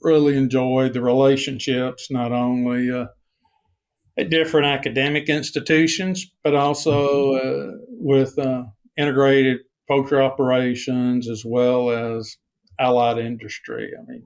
really enjoyed the relationships, not only at different academic institutions, but also with integrated poultry operations as well as allied industry. I mean,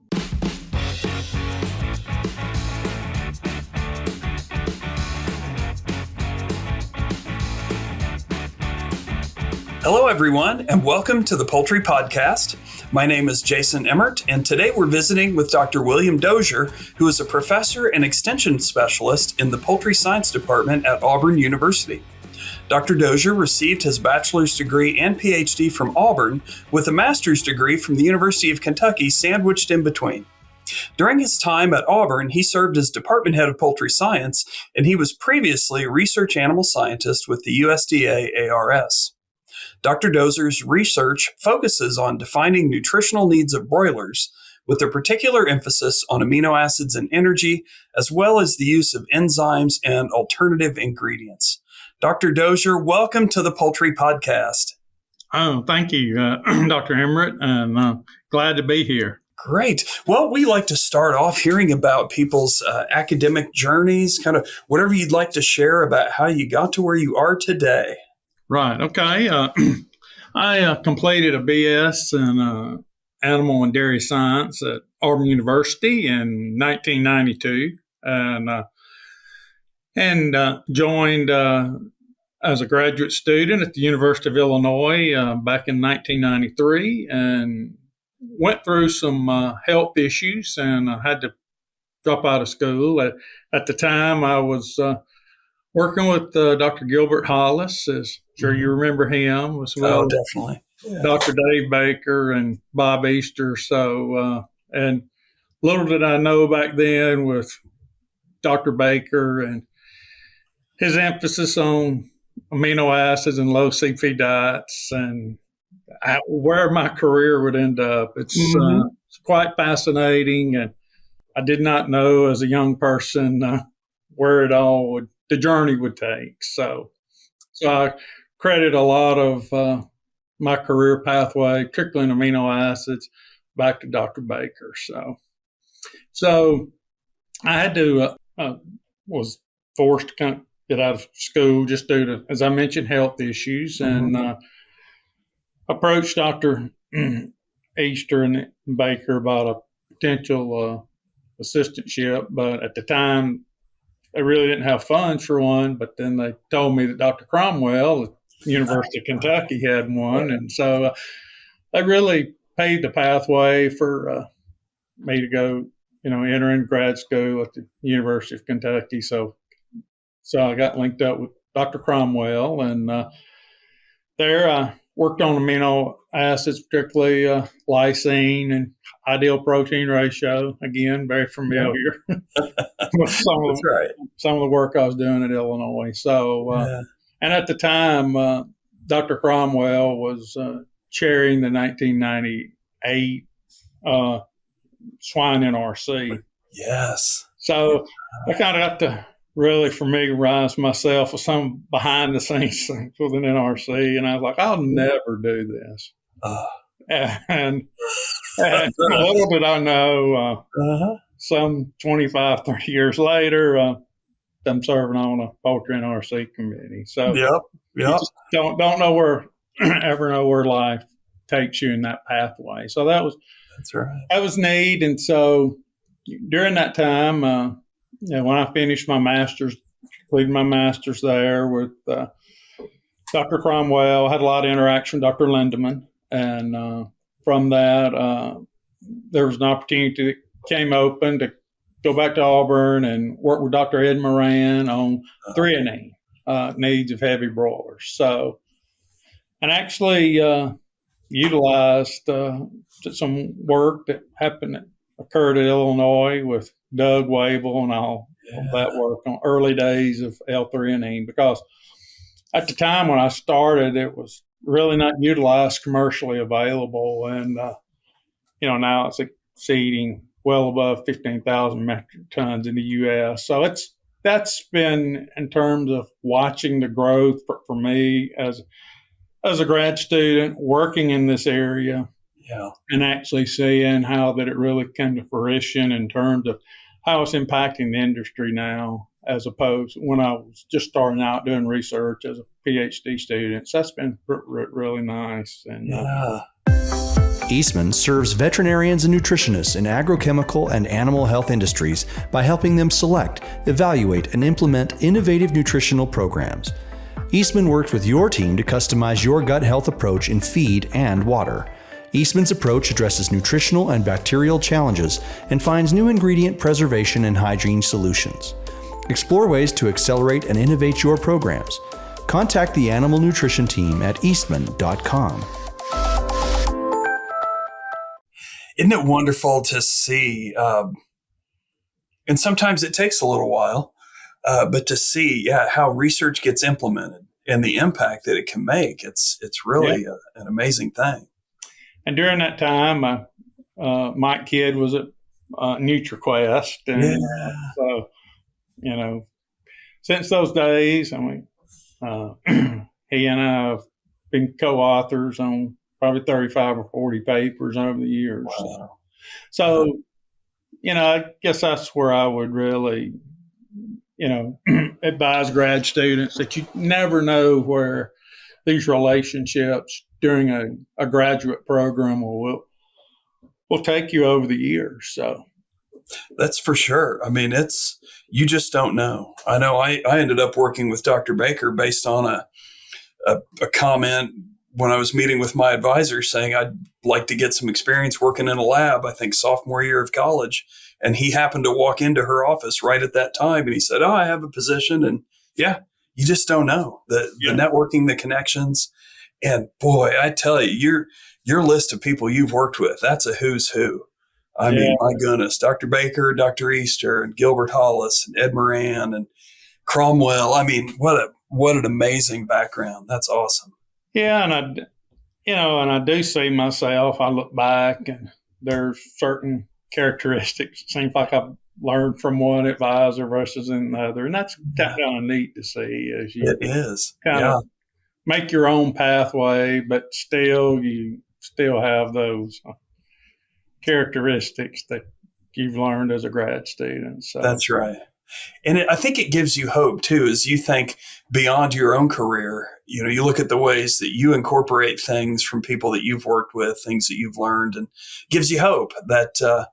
hello, everyone, and welcome to the Poultry Podcast. My name is Jason Emmert, and today we're visiting with Dr. William Dozier, who is a professor and extension specialist in the Poultry Science Department at Auburn University. Dr. Dozier received his bachelor's degree and PhD from Auburn, with a master's degree from the University of Kentucky sandwiched in between. During his time at Auburn, he served as department head of poultry science, and he was previously a research animal scientist with the USDA ARS. Dr. Dozier's research focuses on defining nutritional needs of broilers, with a particular emphasis on amino acids and energy, as well as the use of enzymes and alternative ingredients. Dr. Dozier, welcome to the Poultry Podcast. Oh, thank you, Dr. Emmert. I'm glad to be here. Great. Well, we like to start off hearing about people's academic journeys, kind of whatever you'd like to share about how you got to where you are today. Right. Okay. I completed a BS in animal and dairy science at Auburn University in 1992, and joined as a graduate student at the University of Illinois back in 1993, and went through some health issues, and I had to drop out of school. At the time, I was working with Dr. Gilbert Hollis, as sure you remember him, as well. Oh, definitely. Yeah. Dr. Dave Baker and Bob Easter. So, and little did I know back then with Dr. Baker and his emphasis on amino acids and low seed feed diets and where my career would end up. It's quite fascinating. And I did not know as a young person where the journey would take. So I credit a lot of my career pathway, particularly in amino acids, back to Dr. Baker. So I had to, was forced to kind of get out of school just due to, as I mentioned, health issues, and approached Dr. Easter and Baker about a potential assistantship, but at the time, they really didn't have funds for one, but then they told me that Dr. Cromwell at the University of Kentucky had one. And so they really paved the pathway for me to go, enter in grad school at the University of Kentucky. So I got linked up with Dr. Cromwell, and there I worked on amino acids, particularly lysine and ideal protein ratio. Again, very familiar with some of the work I was doing at Illinois. So, and at the time, Dr. Cromwell was chairing the 1998 swine NRC. Yes. So I kind of got to really familiarize myself with some behind the scenes things with an NRC. And I was like, I'll never do this. And little did I know, some 25, 30 years later, I'm serving on a poultry NRC committee. So you just don't know ever know where life takes you in that pathway. So that was neat. And so during that time, when I finished my master's, completed my master's there with Dr. Cromwell, I had a lot of interaction with Dr. Lindeman. And from that, there was an opportunity that came open to go back to Auburn and work with Dr. Ed Moran on threonine needs of heavy broilers. So, and actually utilized some work that occurred at Illinois with Doug Wavell and all that work on early days of L-threonine, because at the time when I started, it was really not utilized commercially available. And, now it's exceeding well above 15,000 metric tons in the U.S. So that's been, in terms of watching the growth for me as a grad student working in this area, Yeah. and actually seeing how that it really came to fruition in terms of how it's impacting the industry now, as opposed when I was just starting out doing research as a PhD student. So that's been really nice. And Yeah. Eastman serves veterinarians and nutritionists in agrochemical and animal health industries by helping them select, evaluate, and implement innovative nutritional programs. Eastman works with your team to customize your gut health approach in feed and water. Eastman's approach addresses nutritional and bacterial challenges and finds new ingredient preservation and hygiene solutions. Explore ways to accelerate and innovate your programs. Contact the Animal Nutrition Team at eastman.com. Isn't it wonderful to see? And sometimes it takes a little while, but to see how research gets implemented and the impact that it can make, it's really an amazing thing. And during that time, Mike Kidd was at NutriQuest. And so, since those days, he and I have been co-authors on probably 35 or 40 papers over the years. Wow. So, I guess that's where I would really, advise grad students that you never know where these relationships during a graduate program will take you over the years. So that's for sure. You just don't know. I know I ended up working with Dr. Baker based on a comment when I was meeting with my advisor saying I'd like to get some experience working in a lab, I think sophomore year of college. And he happened to walk into her office right at that time. And he said, I have a position. And you just don't know the networking, the connections. And boy, I tell you, your list of people you've worked with, that's a who's who. I mean, my goodness, Dr. Baker, Dr. Easter, and Gilbert Hollis, and Ed Moran, and Cromwell. I mean, what an amazing background. That's awesome. Yeah, and I do see myself. I look back, and there's certain characteristics. It seems like I've learned from one advisor versus another, and that's kind of neat to see. As you kind of make your own pathway, but you still have those characteristics that you've learned as a grad student. So that's right. And I think it gives you hope too, as you think beyond your own career. You look at the ways that you incorporate things from people that you've worked with, things that you've learned, and gives you hope that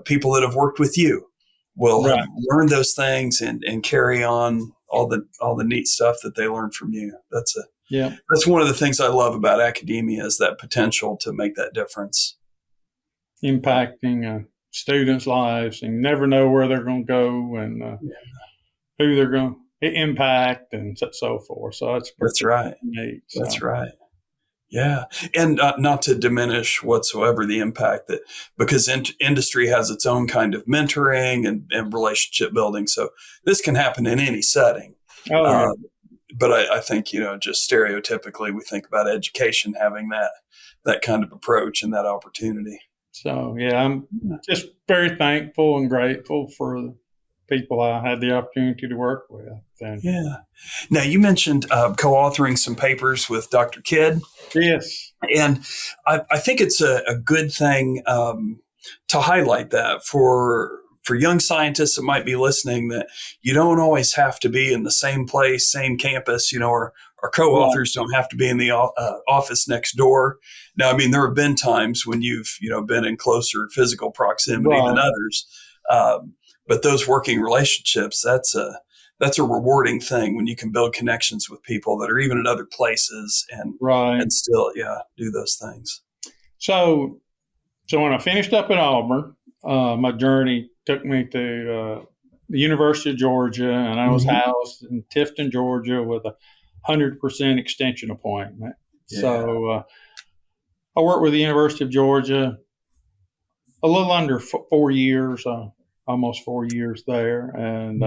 people that have worked with you will have learned those things and carry on all the neat stuff that they learned from you. That's one of the things I love about academia, is that potential to make that difference, impacting students' lives, and you never know where they're going to go and who they're going to impact and so forth. So that's right. Neat, so. That's right. Yeah. And not to diminish whatsoever the impact because industry has its own kind of mentoring and relationship building. So this can happen in any setting. But I think, just stereotypically, we think about education having that kind of approach and that opportunity. So, I'm just very thankful and grateful for the people I had the opportunity to work with. And, Now, you mentioned co-authoring some papers with Dr. Kidd. Yes. And I think it's a good thing to highlight that for young scientists that might be listening, that you don't always have to be in the same place, same campus, or co-authors don't have to be in the office next door. Now, there have been times when you've, been in closer physical proximity than others. But those working relationships, that's a rewarding thing when you can build connections with people that are even at other places and still, do those things. So when I finished up at Auburn, my journey took me to the University of Georgia, and I was housed in Tifton, Georgia, with a 100% extension appointment. Yeah. So I worked with the University of Georgia a little under 4 years, almost 4 years there, and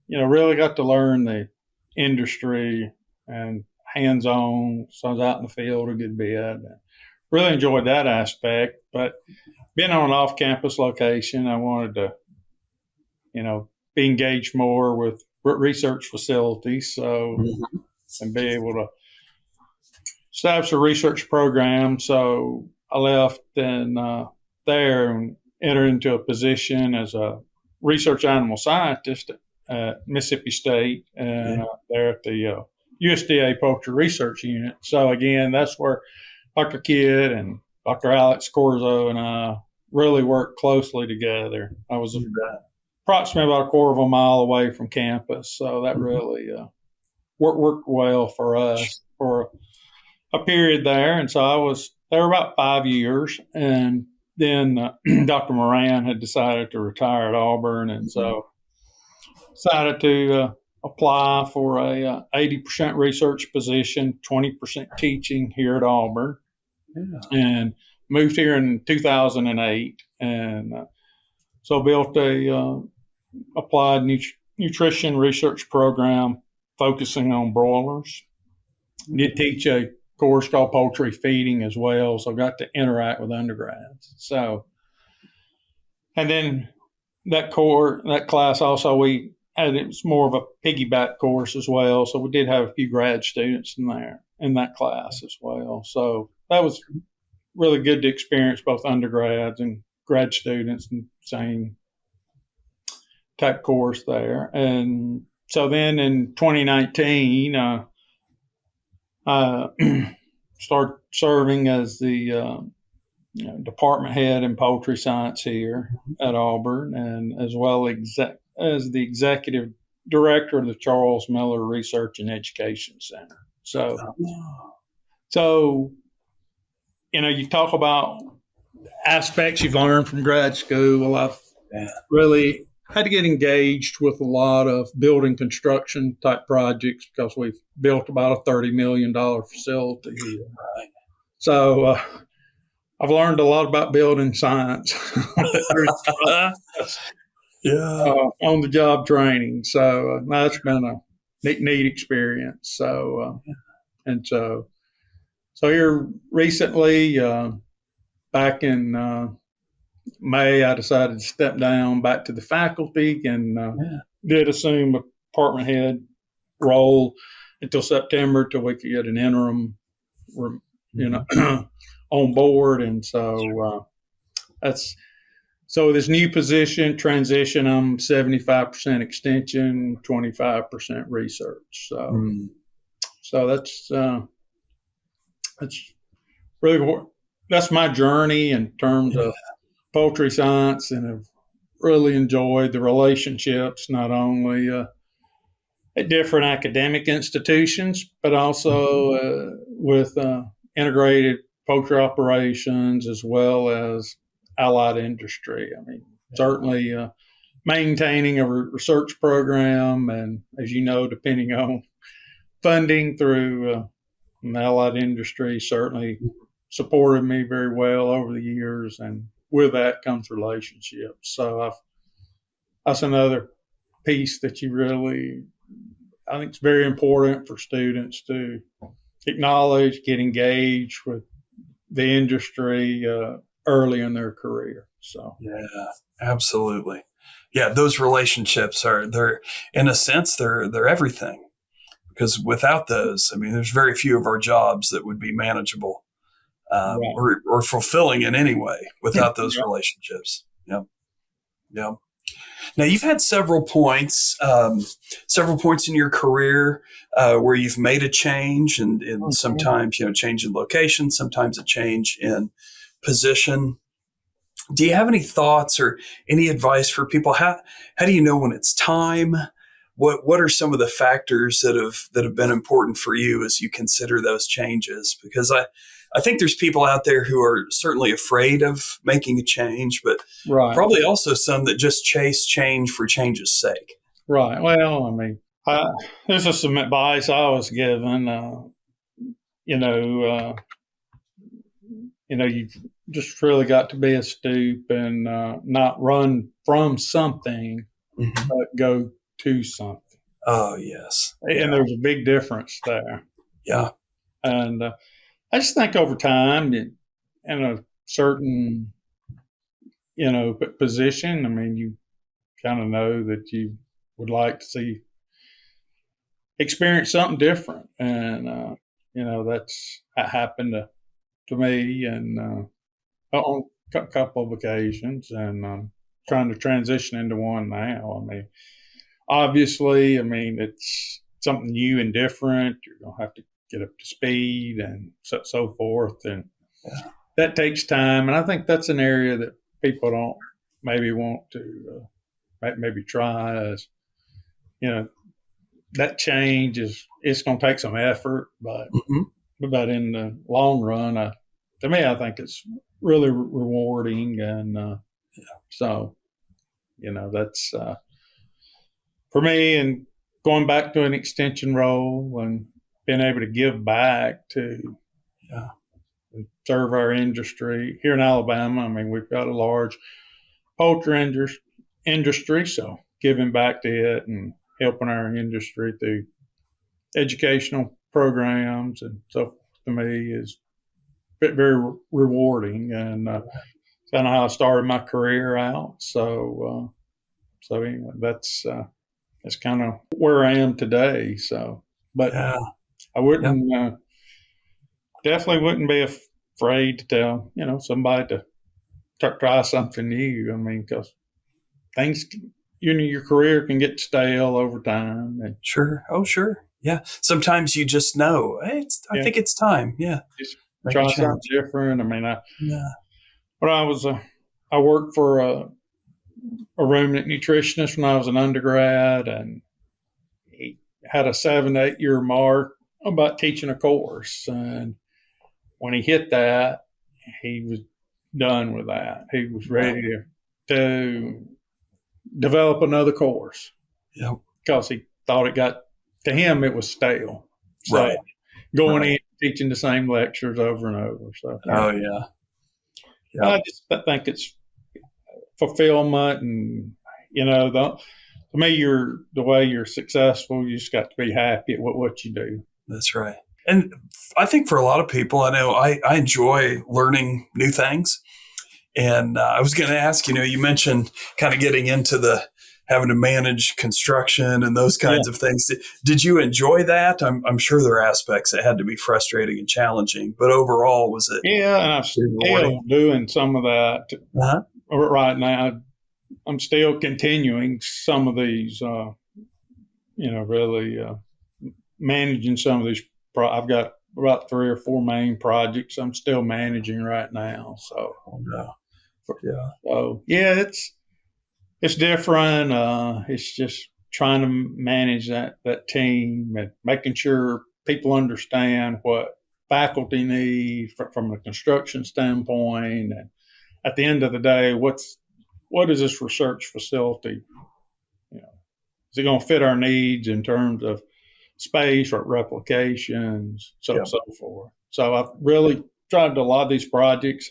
really got to learn the industry and hands-on. So I was out in the field a good bit. And really enjoyed that aspect, but being on an off-campus location, I wanted to, be engaged more with research facilities, and be able to establish a research program. So I left and there and entered into a position as a research animal scientist at Mississippi State and there at the USDA Poultry Research Unit. So again, that's where Dr. Kidd and Dr. Alex Corzo and I really worked closely together. I was approximately about a quarter of a mile away from campus, so that really worked well for us for a period there. And so I was there about 5 years, and then Dr. Moran had decided to retire at Auburn, and so decided to apply for a 80% research position, 20% teaching here at Auburn, and moved here in 2008, and so built a applied nutrition research program focusing on broilers. Did teach a course called poultry feeding as well, so I got to interact with undergrads. So, and then that class also it was more of a piggyback course as well. So we did have a few grad students in that class as well. So that was really good to experience both undergrads and grad students in the same type course there. And so then in 2019, started serving as the department head in poultry science here at Auburn, and as well as the executive director of the Charles Miller Research and Education Center. So you talk about aspects you've learned from grad school. Well, I've really had to get engaged with a lot of building construction type projects because we've built about a $30 million facility here. Right. So I've learned a lot about building science. On the job training. So that's been a neat experience. So, so here recently, back in May, I decided to step down back to the faculty and did assume a department head role until September till we could get an interim, on board. And so so this new position transition, I'm 75% extension, 25% research. So that's really that's my journey in terms of poultry science, and have really enjoyed the relationships not only at different academic institutions, but also with integrated poultry operations as well as allied industry. I mean, certainly maintaining a research program, and as you know, depending on funding through the allied industry, certainly supported me very well over the years, and with that comes relationships. So that's another piece that I think it's very important for students to acknowledge, get engaged with the industry early in their career. So absolutely. Yeah, those relationships they're in a sense they're everything, because without those, I mean, there's very few of our jobs that would be manageable or fulfilling in any way without those relationships. Yeah. Now, you've had several points in your career where you've made a change, and sometimes change in location, sometimes a change in position. Do you have any thoughts or any advice for people? How do you know when it's time? What are some of the factors that have been important for you as you consider those changes? Because I think there's people out there who are certainly afraid of making a change, but probably also some that just chase change for change's sake. Right. Well, I mean, this is some advice I was given. You've just really got to be astute and not run from something, but go to something. Oh, yes. And there's a big difference there. Yeah. And I just think over time, in a certain, position, I mean, you kind of know that you would like to experience something different. And, that happened to me. And on a couple of occasions, and trying to transition into one now. I mean, obviously, it's something new and different. You're going to have to get up to speed and so forth. And that takes time. And I think that's an area that people don't maybe want to maybe try is, that change it's going to take some effort, but in the long run, to me, I think it's really rewarding. And so, that's for me, and going back to an extension role and being able to give back to and serve our industry here in Alabama. We've got a large poultry industry, so giving back to it and helping our industry through educational programs and so to me is very rewarding, and kind of how I started my career out. So anyway, that's kind of where I am today. So, but I wouldn't definitely wouldn't be afraid to tell somebody to try something new. Because things, your career can get stale over time. And sure. Oh, sure. Yeah. Sometimes you just know, hey, I think it's time. Yeah. Just try something different. I worked for a ruminant nutritionist when I was an undergrad, and he had a 7 to 8 year mark about teaching a course. And when he hit that, he was done with that. He was ready to develop another course. Yeah. Because he thought to him, it was stale. So going in, teaching the same lectures over and over. So, I think it's fulfillment, and to me, the way you're successful, you just got to be happy at what you do. That's right. And I think for a lot of people, I know I enjoy learning new things. And I was going to ask, you mentioned kind of getting into having to manage construction and those kinds of things. Did you enjoy that? I'm sure there are aspects that had to be frustrating and challenging, but overall, was it? Yeah, and I'm still doing some of that right now. I'm still continuing some of these, really managing some of these. I've got about 3 or 4 main projects I'm still managing right now. So, it's different. It's just trying to manage that team and making sure people understand what faculty need from a construction standpoint. And at the end of the day, what is this research facility? Is it going to fit our needs in terms of space or replications, so forth. So I've really tried to a lot of these projects.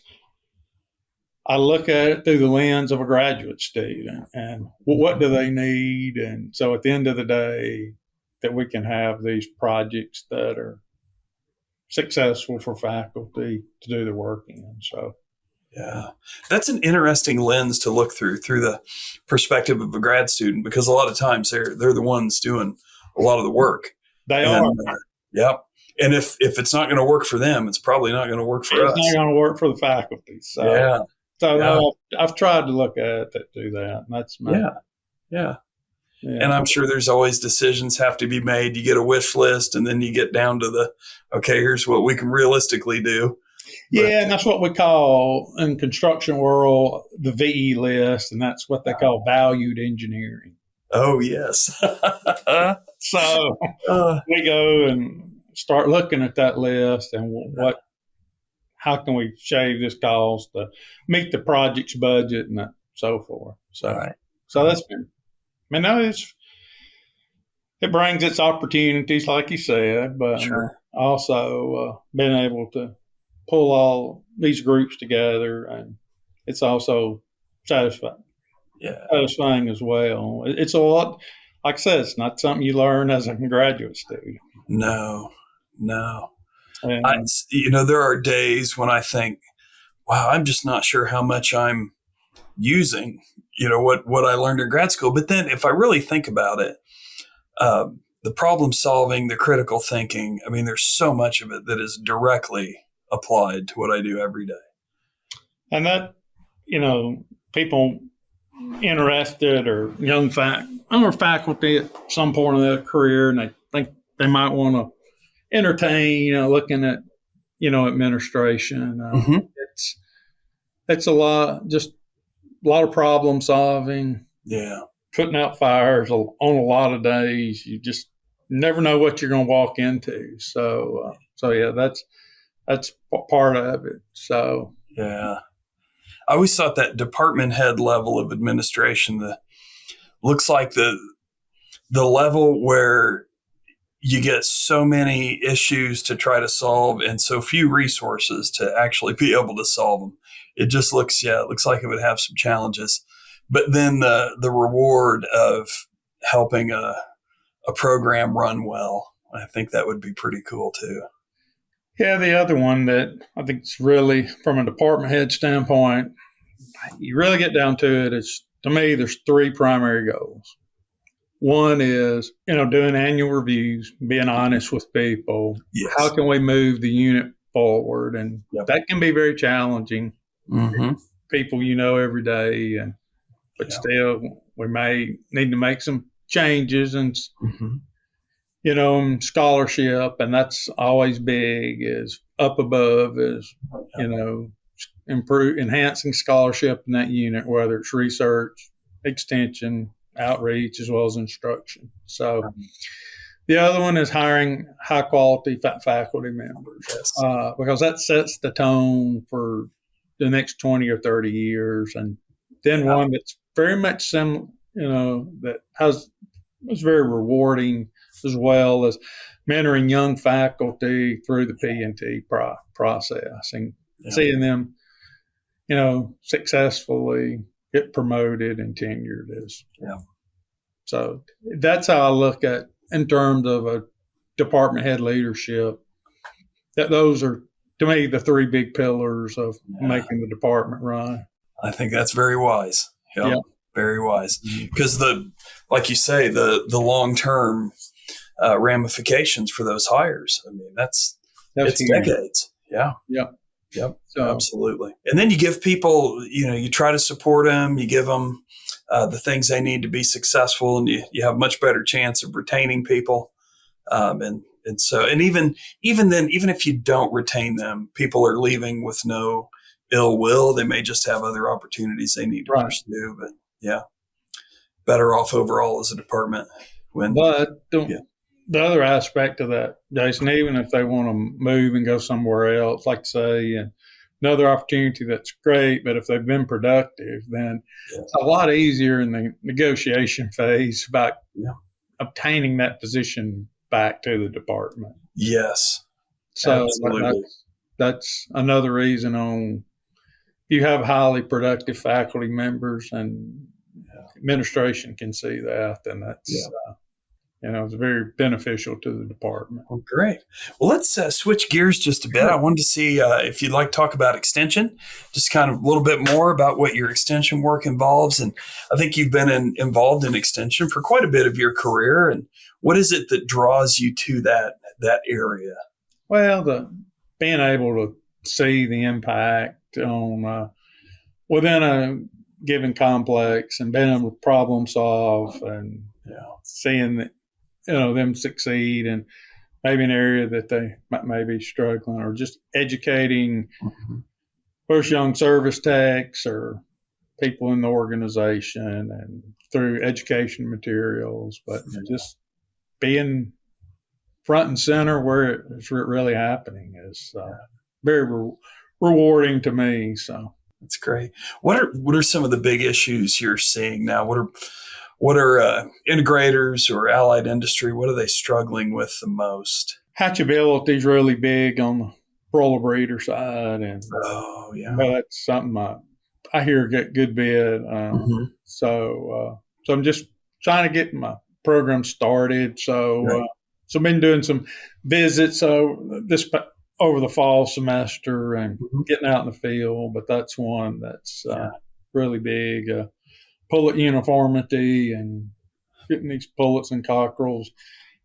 I look at it through the lens of a graduate student and what do they need? And so at the end of the day, that we can have these projects that are successful for faculty to do the work in. So, that's an interesting lens to look through the perspective of a grad student, because a lot of times they're the ones doing a lot of the work. They are. And if it's not going to work for them, it's probably not going to work for us. It's not going to work for the faculty. So, I've tried to look at it to do that. And that's my. Yeah. And I'm sure there's always decisions have to be made. You get a wish list, and then you get down to here's what we can realistically do. And that's what we call in construction world the VE list, and that's what they call valued engineering. Oh, yes. So we go and start looking at that list and how can we shave this cost to meet the project's budget and so forth. So that's been, it brings its opportunities, like you said, but also being able to pull all these groups together, and it's also satisfying. Satisfying as well. It's a lot, like I said, it's not something you learn as a graduate student. No. There are days when I think, wow, I'm just not sure how much I'm using, what I learned in grad school. But then if I really think about it, the problem solving, the critical thinking, there's so much of it that is directly applied to what I do every day. And that, people interested or young faculty at some point in their career, and they think they might want to entertain, looking at, administration. It's just a lot of problem solving. Yeah. Putting out fires on a lot of days. You just never know what you're going to walk into. So yeah, that's part of it. So yeah, I always thought that department head level of administration looks like the level where you get so many issues to try to solve and so few resources to actually be able to solve them. It just looks like it would have some challenges. But then the reward of helping a program run well, I think that would be pretty cool too. Yeah, the other one that I think is really, from a department head standpoint, you really get down to it, is, to me, there's three primary goals. One is, doing annual reviews, being honest with people. Yes. How can we move the unit forward? And that can be very challenging. Mm-hmm. People every day, but still, we may need to make some changes and, scholarship, and that's always big, is up above, is, enhancing scholarship in that unit, whether it's research, extension, outreach, as well as instruction. So the other one is hiring high quality faculty members, because that sets the tone for the next 20 or 30 years. And then one that's very much similar, that was very rewarding, as well as mentoring young faculty through the P&T process and seeing them, successfully get promoted and tenured. So that's how I look at, in terms of a department head leadership, that those are, to me, the three big pillars of making the department run. I think that's very wise. Yep. Very wise. Because like you say, the long-term ramifications for those hires, I mean, it's huge. Decades. Yeah. Yep. So, absolutely. And then you give people, you try to support them, you give them the things they need to be successful, and you have a much better chance of retaining people. And even then, even if you don't retain them, people are leaving with no ill will. They may just have other opportunities they need to pursue. But better off overall as a department. The other aspect of that, Jason, even if they want to move and go somewhere else, like say, and another opportunity, that's great. But if they've been productive, then it's a lot easier in the negotiation phase about obtaining that position back to the department. Yes. So that's another reason you have highly productive faculty members, and administration can see that, and that's it's very beneficial to the department. Well, great. Well, let's switch gears just a bit. I wanted to see if you'd like to talk about extension, just kind of a little bit more about what your extension work involves. And I think you've been involved in extension for quite a bit of your career. And what is it that draws you to that area? Well, being able to see the impact on within a given complex, and being able to problem solve, and seeing them succeed, and maybe an area that they may be struggling, or just educating first young service techs or people in the organization, and through education materials, but just being front and center where it's really happening is very rewarding to me. So that's great. What are some of the big issues you're seeing now? What are integrators or allied industry? What are they struggling with the most? Hatchability is really big on the broiler breeder side, and that's something I hear a good bit. So I'm just trying to get my program started. So I've been doing some visits over the fall semester, and getting out in the field. But that's one that's really big. Pullet uniformity, and getting these pullets and cockerels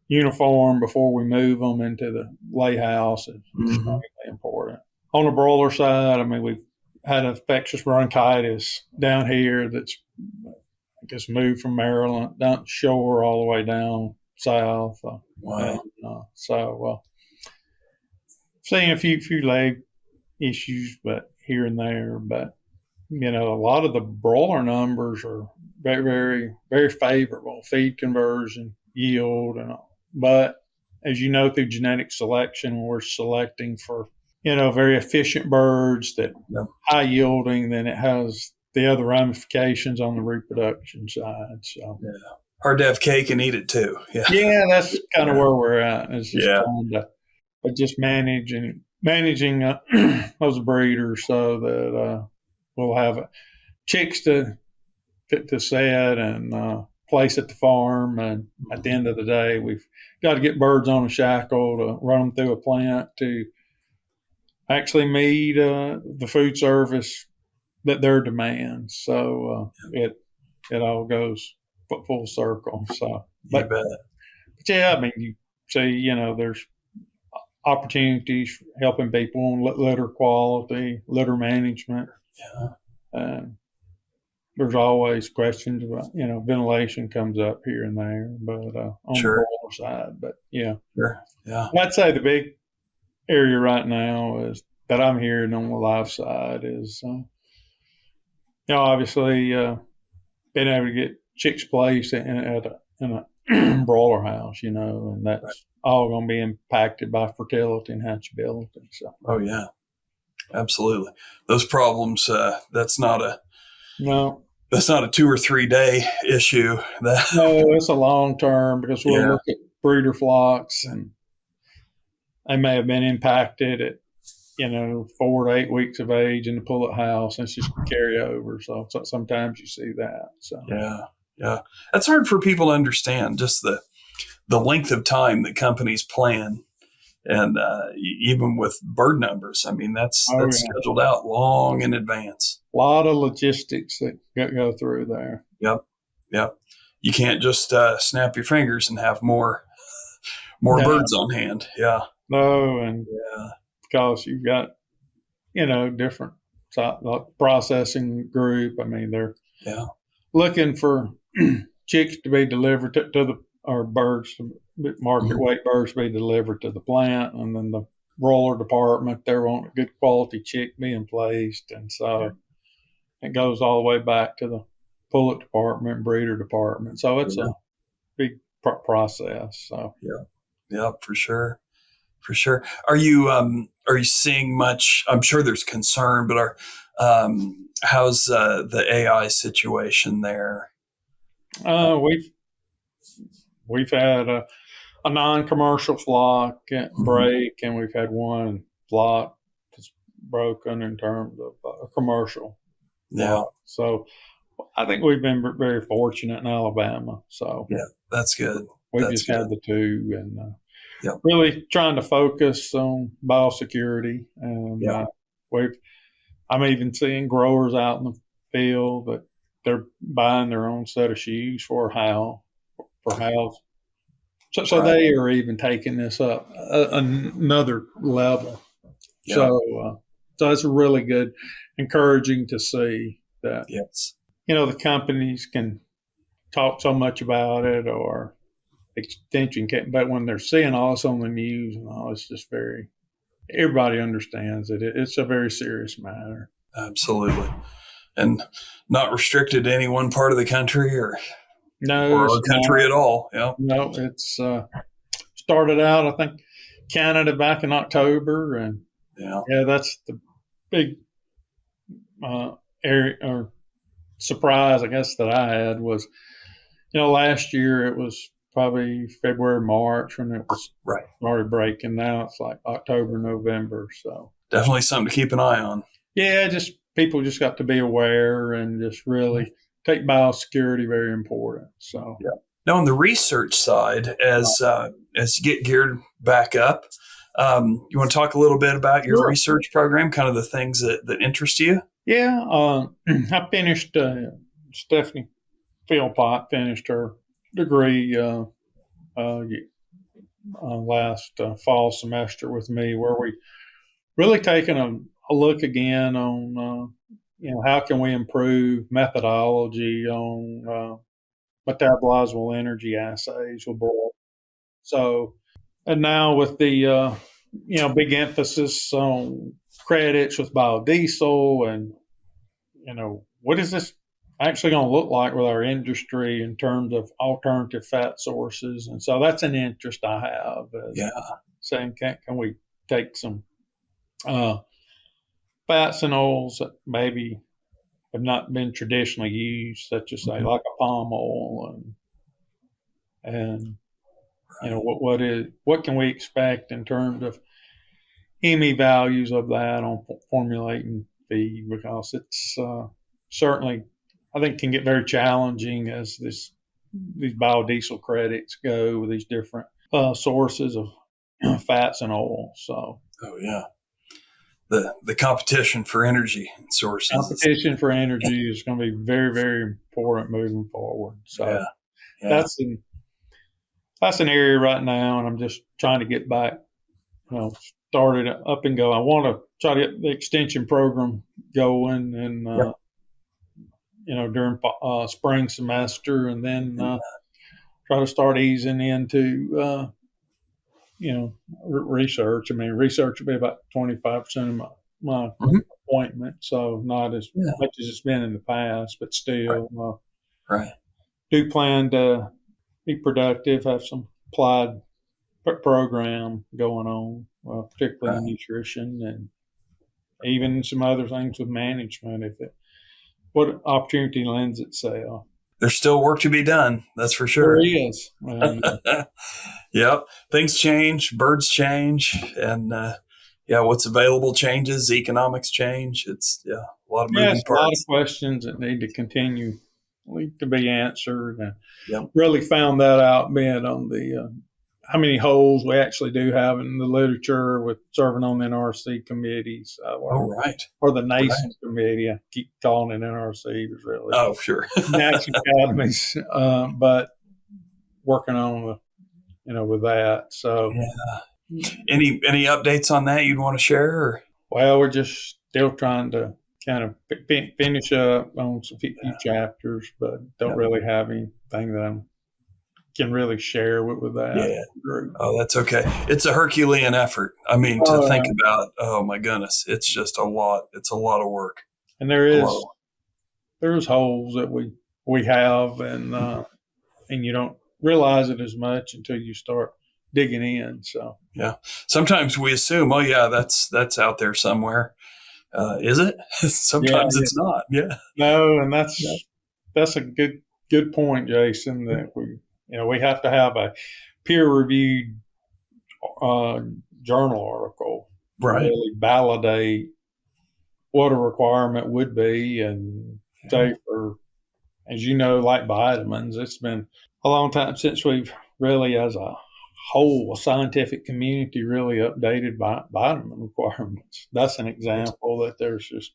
uniform before we move them into the lay house is extremely important. On the broiler side, I mean, we've had infectious bronchitis down here that's, I guess, moved from Maryland down shore all the way down south. Wow. And, seeing a few leg issues, but here and there. But, a lot of the broiler numbers are very, very, very favorable, feed conversion, yield, and all. But as you know, through genetic selection, we're selecting for, very efficient birds that high yielding, then it has the other ramifications on the reproduction side. So hard to have cake and eat it too. Yeah, that's kind of where we're at. It's just trying to, but just managing those breeders so that we'll have chicks to set and place at the farm. And at the end of the day, we've got to get birds on a shackle to run them through a plant to actually meet the food service that their demands. So it all goes full circle. So, but yeah, I mean, you see, there's opportunities for helping people on litter quality, litter management. And there's always questions about, ventilation comes up here and there, but on the broiler side. But I'd say the big area right now is that I'm hearing on the live side is, obviously being able to get chicks placed in a broiler house, and that's all going to be impacted by fertility and hatchability. So. Oh yeah, absolutely. Those problems. That's not a 2 or 3 day issue. No, it's a long term because we'll look at breeder flocks and they may have been impacted at 4 to 8 weeks of age in the pullet house, and it's just carry over. So sometimes you see that. So yeah, that's hard for people to understand. Just the length of time that companies plan, and even with bird numbers. I mean, that's scheduled out long in advance. A lot of logistics that go through there. Yep. You can't just snap your fingers and have more birds on hand. Yeah. No, and because you've got different processing group. I mean, they're looking for chicks to be delivered or birds, market weight birds to be delivered to the plant, and then the broiler department, they want a good quality chick being placed, and so it goes all the way back to the pullet department, breeder department. So it's a big process. So for sure. Are you seeing much? I'm sure there's concern, but how's the AI situation there? We've had a non-commercial flock break, and we've had one flock that's broken in terms of a commercial. Flock. So I think we've been very fortunate in Alabama. So that's good. We just had the two, and really trying to focus on biosecurity. And I'm even seeing growers out in the field that they're buying their own set of shoes for house. So they are even taking this up another level. So it's really good, encouraging to see that. The companies can talk so much about it, or extension can't, but when they're seeing all this on the news and all, it's just everybody understands it. It's a very serious matter. Absolutely. And not restricted to any one part of the country or our country at all. Yeah. No, it's started out, I think, Canada back in October, and that's the big area or surprise, I guess, that I had was, last year it was probably February, March when it was started breaking. Now it's like October, November. So definitely something to keep an eye on. Yeah, just people just got to be aware and just really take biosecurity very important. So now on the research side, as you get geared back up, you want to talk a little bit about your research program, kind of the things that interest you? Yeah, I finished. Stephanie Philpott finished her degree last fall semester with me, where we really taken look again on, how can we improve methodology on metabolizable energy assays with broilers. So, and now with the, big emphasis on credits with biodiesel and, what is this actually going to look like with our industry in terms of alternative fat sources? And so that's an interest I have. Saying, can we take some fats and oils that maybe have not been traditionally used, such as say like a palm oil, and what can we expect in terms of EME values of that on formulating feed, because it's certainly, I think, can get very challenging as these biodiesel credits go with these different sources of fats and oil. So, the competition for energy sources. Competition for energy is going to be very, very important moving forward. So that's an area right now, and I'm just trying to get back, started up and go. I want to try to get the extension program going, and during spring semester, and then try to start easing into research. I mean, research will be about 25% of my appointment, so not as much as it's been in the past, but still, do plan to be productive, have some applied program going on, particularly in nutrition, and even some other things with management, what opportunity lends itself. There's still work to be done. That's for sure. There is. Yep. Things change, birds change, and what's available changes, economics change. It's a lot of moving parts. A lot of questions that need to continue to be answered. And really found that out being on the how many holes we actually do have in the literature with serving on NRC committees. Or the NASEN committee. I keep calling it NRC. It was really. Oh, sure. National Academies, but working on with that. So, any updates on that you'd want to share? Or? Well, we're just still trying to kind of finish up on some few chapters, but don't really have anything that I can really share with that group. Oh, that's okay. It's a Herculean effort. I mean, to think about. Oh my goodness, it's just a lot. It's a lot of work. And there's holes that we have, and you don't realize it as much until you start digging in. So sometimes we assume, that's out there somewhere. Is it? Sometimes it's not. No, and that's a good point, Jason. That we have to have a peer-reviewed journal article to really validate what a requirement would be, and say for, as you know, like vitamins, it's been a long time since we've really, as a whole, scientific community, really updated vitamin requirements. That's an example that there's just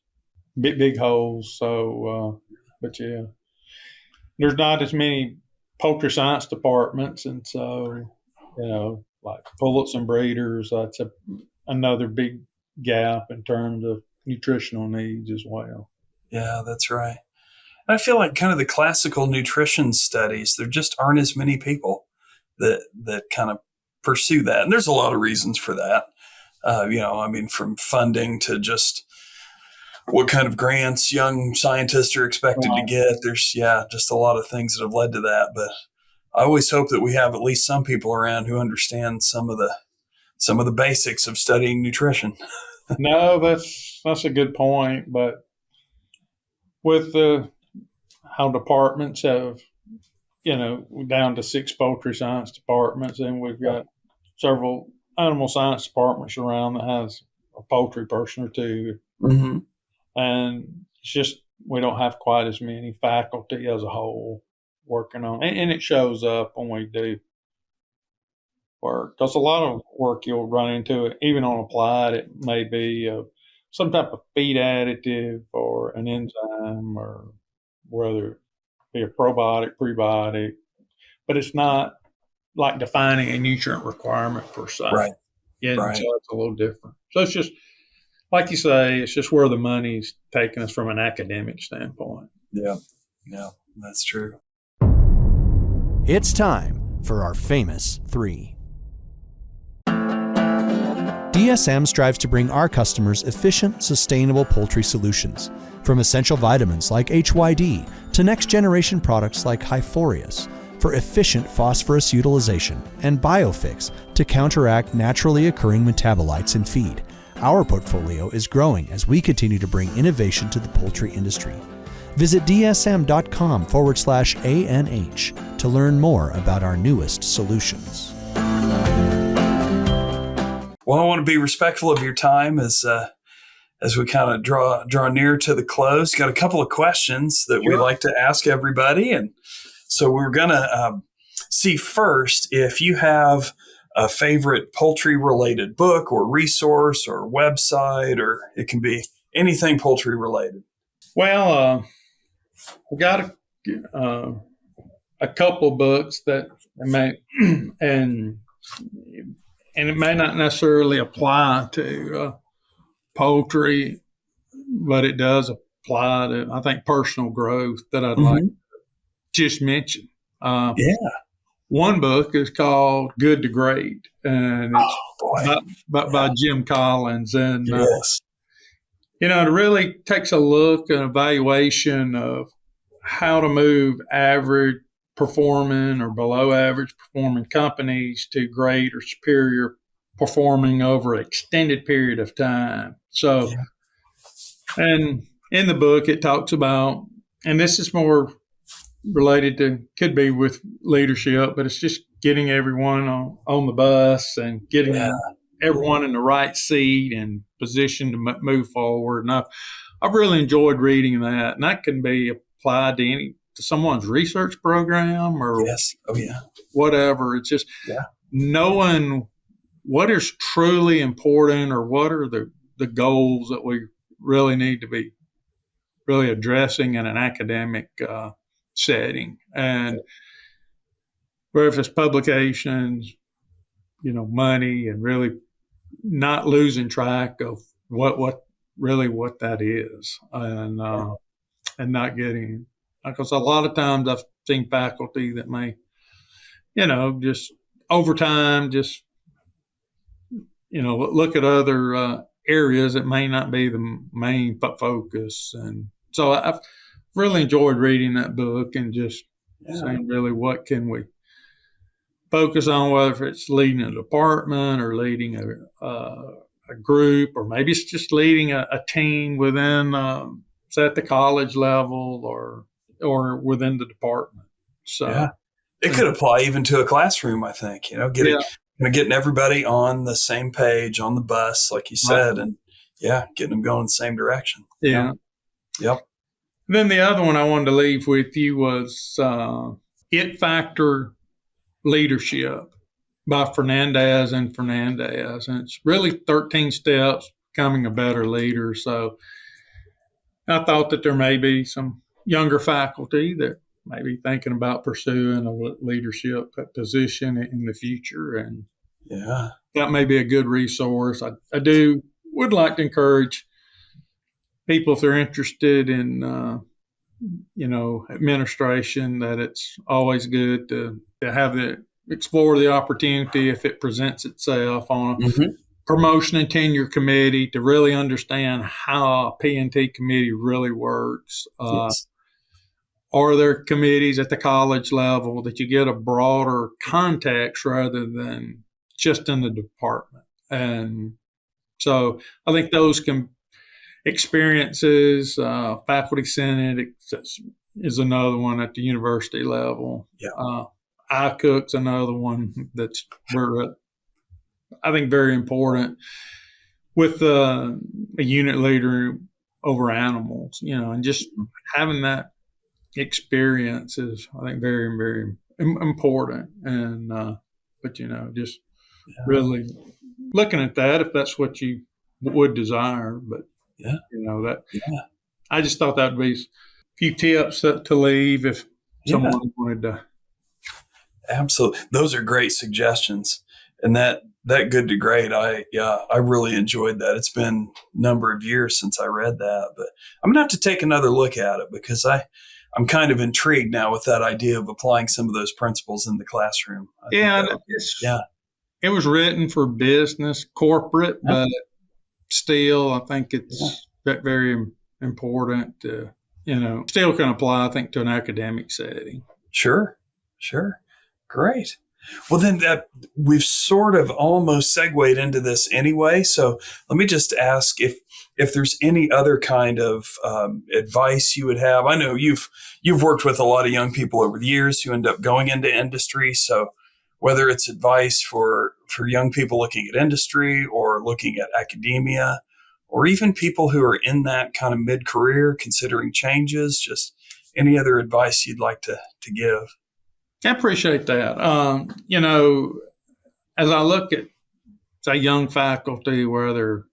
big holes. So, there's not as many poultry science departments, and so like pullets and breeders, that's another big gap in terms of nutritional needs as well. Yeah, that's right. I feel like kind of the classical nutrition studies, there just aren't as many people that kind of pursue that. And there's a lot of reasons for that. From funding to just what kind of grants young scientists are expected to get. There's, just a lot of things that have led to that. But I always hope that we have at least some people around who understand some of the basics of studying nutrition. No, that's a good point. But with how departments have, down to 6 poultry science departments, and we've got several animal science departments around that has a poultry person or two. Mm-hmm. And it's just, we don't have quite as many faculty as a whole working on it. And it shows up when we do work. Because a lot of work you'll run into, it, even on applied, it may be some type of feed additive or an enzyme, or whether it be a probiotic, prebiotic. But it's not like defining a nutrient requirement per se. Right. Yeah, right. So it's a little different. So it's just like you say, it's just where the money's taking us from an academic standpoint. Yeah, that's true. It's time for our famous 3. DSM strives to bring our customers efficient, sustainable poultry solutions, from essential vitamins like HYD to next-generation products like Hyphorius for efficient phosphorus utilization, and Biofix to counteract naturally occurring metabolites in feed. Our portfolio is growing as we continue to bring innovation to the poultry industry. Visit dsm.com/ANH to learn more about our newest solutions. Well, I want to be respectful of your time as we kind of draw near to the close. Got a couple of questions that we like to ask everybody, and so we're going to see first if you have a favorite poultry-related book or resource or website, or it can be anything poultry-related. Well, we got a couple of books that may and it may not necessarily apply to poultry, but it does apply to, I think, personal growth that I'd like to just mention. One book is called Good to Great, and it's by Jim Collins. And, it really takes a look and evaluation of how to move average performing or below average performing companies to great or superior performing over an extended period of time. So, and in the book, it talks about, and this is more related to, could be with leadership, but it's just getting everyone on the bus and getting everyone in the right seat and position to move forward. And I've really enjoyed reading that, and that can be applied to someone's research program or whatever. It's just knowing what is truly important or what are the goals that we really need to be really addressing in an academic setting. And where if it's publications, money, and really not losing track of what that is, and not getting, because a lot of times I've seen faculty that may, just over time, look at other areas that may not be the main focus. And so I've really enjoyed reading that book and just saying, really, what can we focus on, whether it's leading a department or leading a group, or maybe it's just leading a team within, say, at the college level or within the department. So it could apply even to a classroom, I think, getting everybody on the same page on the bus, like you said, and getting them going in the same direction. Yep. Then the other one I wanted to leave with you was It Factor Leadership by Fernandez and Fernandez. And it's really 13 steps becoming a better leader. So I thought that there may be some younger faculty that may be thinking about pursuing a leadership position in the future. And that may be a good resource. I would like to encourage people, if they're interested in, administration, that it's always good to explore the opportunity if it presents itself on a promotion and tenure committee, to really understand how a P&T committee really works. Are there committees at the college level that you get a broader context rather than just in the department? And so I think those experiences, faculty senate is another one at the university level. iCook's another one that's I think very important with a unit leader over animals, and just having that experience is, I think, very, very important. And, but, just really looking at that, if that's what you would desire. But, I just thought that would be a few tips to leave if someone wanted to. Absolutely. Those are great suggestions. And that That Good to Great. I really enjoyed that. It's been a number of years since I read that, but I'm gonna have to take another look at it because I'm kind of intrigued now with that idea of applying some of those principles in the classroom. It was written for business, corporate, but still, I think it's very important to, still can apply, I think, to an academic setting. Sure. Great. Well, then we've sort of almost segued into this anyway. So let me just ask if there's any other kind of advice you would have. I know you've worked with a lot of young people over the years who end up going into industry. So whether it's advice for young people looking at industry or looking at academia, or even people who are in that kind of mid-career considering changes, just any other advice you'd like to give? I appreciate that. As I look at, say, young faculty where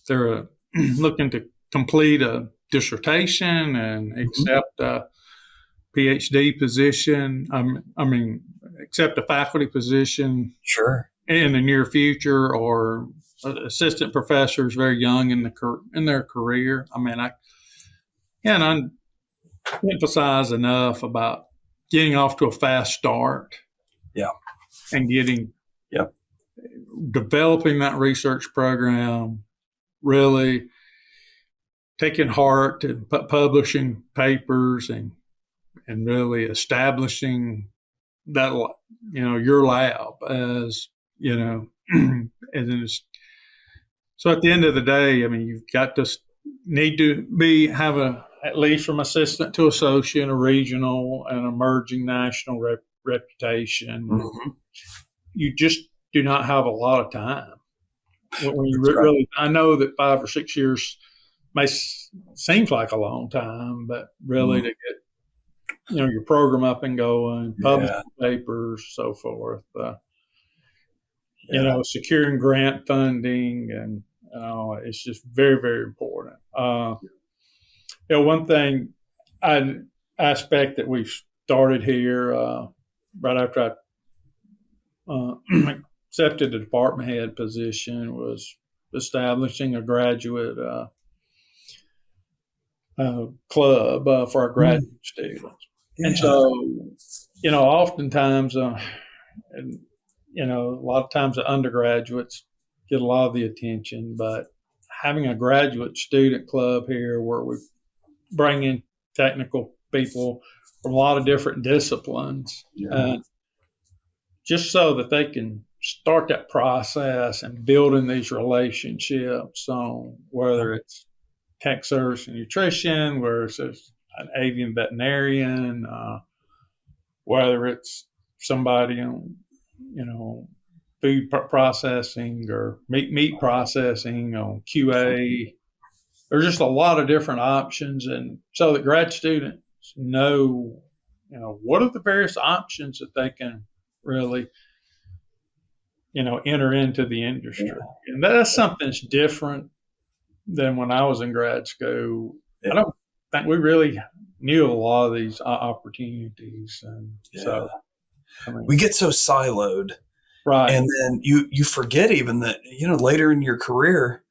they're looking to complete a dissertation and accept a PhD position, accept a faculty position, sure, in the near future, or assistant professors very young in their career. I can't emphasize enough about getting off to a fast start. Yeah. And developing that research program, really taking heart to publishing papers and really establishing that, your lab as, so at the end of the day, you've got to need to have at least from assistant to associate, a regional and emerging national reputation. Mm-hmm. You just do not have a lot of time. When you really, I know that 5 or 6 years seems like a long time, but really to get, your program up and going, publish papers, so forth, securing grant funding, and it's just very, very important. One thing, aspect that we've started here right after I accepted the department head position was establishing a graduate club for our graduate students. Yeah. And so, oftentimes, a lot of times the undergraduates get a lot of the attention, but having a graduate student club here where we bring in technical people from a lot of different disciplines, just so that they can start that process and building these relationships on whether it's tech service and nutrition, whether it's an avian veterinarian, whether it's somebody on, food processing or meat processing on QA. There's just a lot of different options, and so that grad students know, what are the various options that they can really, enter into the industry. Yeah. And that's something that's different than when I was in grad school. Yeah. I don't think we really knew a lot of these opportunities, and so we get so siloed, right? And then you forget even that later in your career.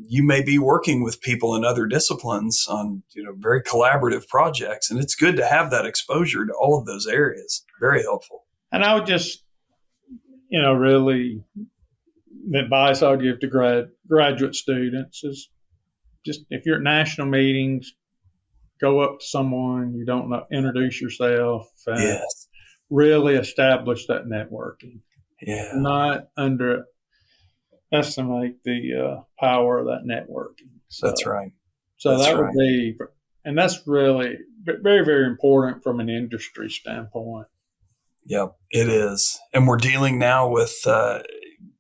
You may be working with people in other disciplines on, very collaborative projects, and it's good to have that exposure to all of those areas. Very helpful. And I would just, really, the advice I would give to graduate students is just, if you're at national meetings, go up to someone you don't know, introduce yourself, and really establish that networking. Yeah. Not underestimate the power of that networking. So, that's right. So that's would be, and that's really very, very important from an industry standpoint. Yep, it is. And we're dealing now with,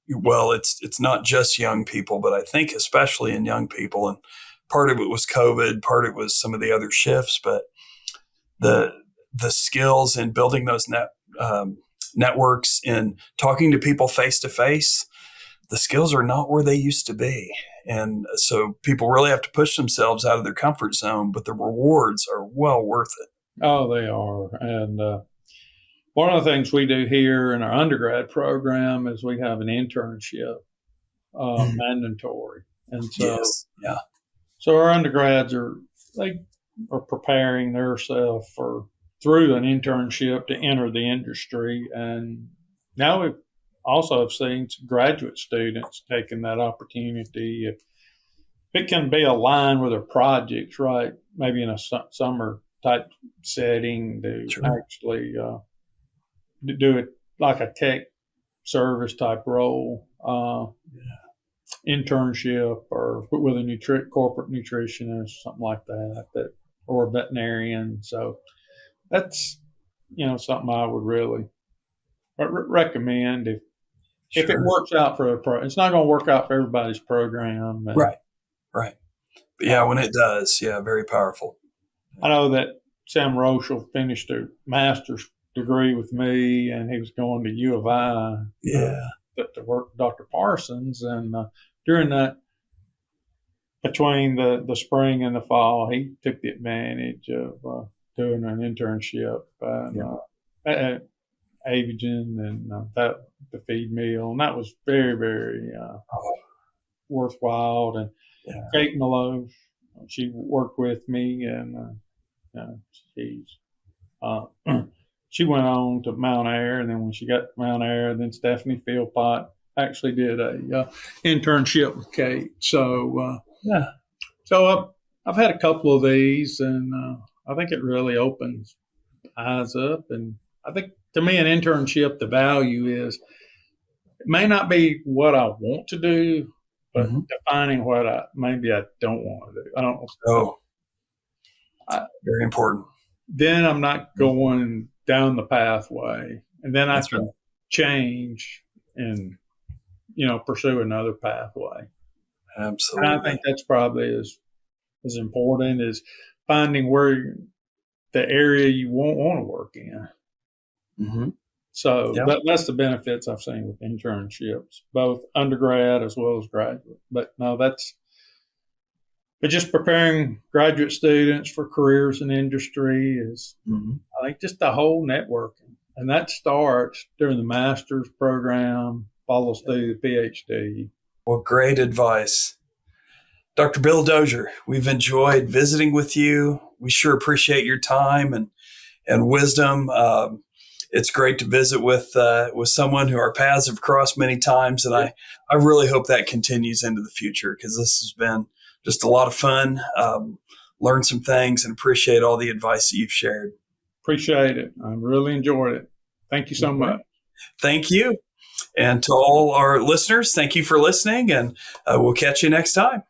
it's not just young people, but I think especially in young people, and part of it was COVID, part of it was some of the other shifts, but the skills in building those networks and talking to people face to face, the skills are not where they used to be. And so people really have to push themselves out of their comfort zone, but the rewards are well worth it. Oh, they are. And one of the things we do here in our undergrad program is we have an internship mandatory. And so, so our undergrads are preparing themselves through an internship to enter the industry. And now we've also have seen some graduate students taking that opportunity. If it can be aligned with their projects, right? Maybe in a summer type setting to actually do it like a tech service type role, internship, or with a corporate nutritionist, something like that, or a veterinarian. So that's, something I would really recommend if it works out for it's not going to work out for everybody's program. Right. But yeah, when it does, very powerful. I know that Sam Rochelle finished a master's degree with me, and he was going to U of I to work with Dr. Parsons. And during that, between the spring and the fall, he took the advantage of doing an internship at Avogen and the feed mill. And that was very, very worthwhile. And Kate Malone, she worked with me, and she went on to Mount Air, and then when she got to Mount Air, then Stephanie Philpott actually did a internship with Kate. So so I've had a couple of these, and I think it really opens eyes up. And I think to me, an internship, the value is it may not be what I want to do, but defining what I don't want to do. I don't know. Very important. Then I'm not going down the pathway, and then I can change and pursue another pathway. Absolutely. And I think that's probably as important as finding where the area you want to work in. Mm-hmm. So that's the benefits I've seen with internships, both undergrad as well as graduate. But but just preparing graduate students for careers in industry is, I think, just the whole networking. And that starts during the master's program, follows through the PhD. Well, great advice. Dr. Bill Dozier, we've enjoyed visiting with you. We sure appreciate your time and wisdom. It's great to visit with someone who our paths have crossed many times. And I really hope that continues into the future, because this has been just a lot of fun. Learned some things, and appreciate all the advice that you've shared. Appreciate it. I really enjoyed it. Thank you so much. Thank you. And to all our listeners, thank you for listening, and we'll catch you next time.